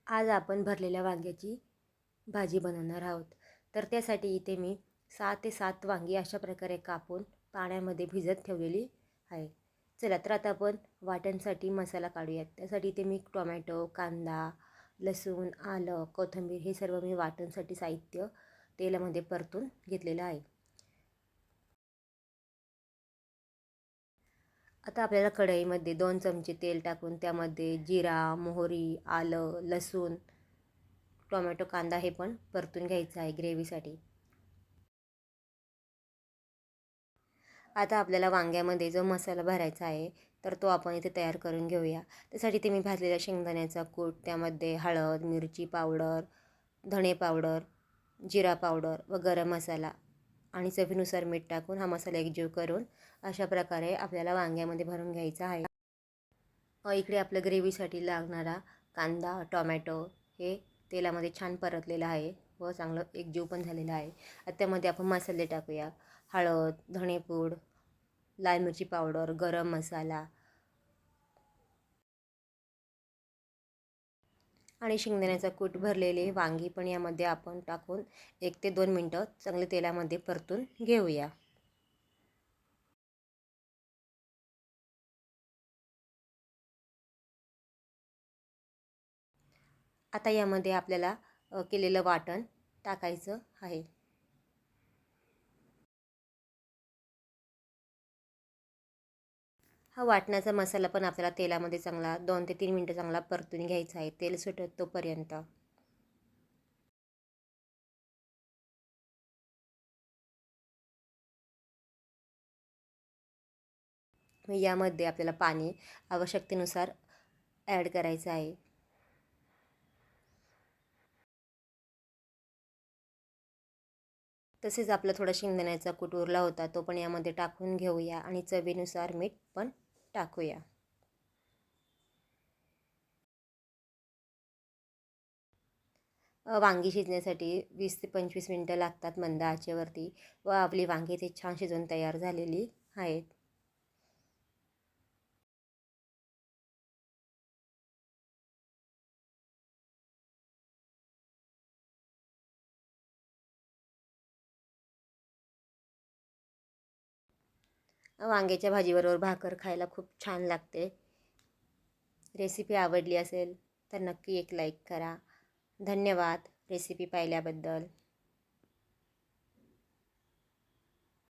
आज आपण भरलेल्या वांग्याची भाजी बनवणार आहोत. तर त्यासाठी इथे मी 6 ते 7 वांगी अशा प्रकारे कापून पाण्यामध्ये भिजत ठेवलेली आहे. चला तर आता आपण वाटणसाठी मसाला काढूयात. त्यासाठी इथे मी टोमॅटो, कांदा, लसूण, आलं, कोथिंबीर हे सर्व मी वाटणसाठी साहित्य तेलामध्ये परतून घेतलेलं आहे. आता आपल्याला कढईमध्ये 2 चमचे तेल टाकून त्यामध्ये जिरा, मोहरी, आलं, लसूण, टोमॅटो, कांदा हे पण परतून घ्यायचं आहे ग्रेव्हीसाठी. आता आपल्याला वांग्यामध्ये जो मसाला भरायचा आहे तर तो आपण इथे तयार करून घेऊया. त्यासाठी ते मी भाजलेल्या शेंगदाण्याचा कूट, त्यामध्ये हळद, मिरची पावडर, धणे पावडर, जिरा पावडर व गरम मसाला आणि चवीनुसार मीठ टाकून हा मसाला एकजीव करून अशा प्रकारे आपल्याला वांग्यामध्ये भरून घ्यायचा आहे. इकडे आपल्या ग्रेव्हीसाठी लागणारा कांदा, टोमॅटो हे तेलामध्ये छान परतलेलं आहे व चांगलं एकजीव पण झालेलं आहे. आता त्यामध्ये आपण मसाले टाकूया. हळद, धणेपूड, लाल मिरची पावडर, गरम मसाला आणि शेंगदाण्याचा कूट भरलेले वांगी पण यामध्ये आपण टाकून 1 ते 2 मिनटं चांगले तेलामध्ये परतून घेऊया. आता यामध्ये आपल्याला केलेलं वाटण टाकायचं आहे. हा वाटणाचा मसाला पण आपल्याला तेलामध्ये चांगला 2 ते 3 मिनटं चांगला परतून घ्यायचा आहे, तेल सुटत तोपर्यंत. यामध्ये आपल्याला पाणी आवश्यकतेनुसार ॲड करायचं आहे. तसेच आपला थोडा शेंगदाण्याचा कूट उरला होता तो पण यामध्ये टाकून घेऊया आणि चवीनुसार मीठ पण टाकूया. वांगी शिजण्यासाठी 20 ते 25 मिनटं लागतात मंद आचेवरती व आपली वांगी ते छान शिजून तयार झालेली आहेत. वांग्याच्या भाजीबरोबर भाकर खायला खूप छान लागते. रेसिपी आवडली असेल तर नक्की एक लाईक करा. धन्यवाद रेसिपी पाहिल्याबद्दल.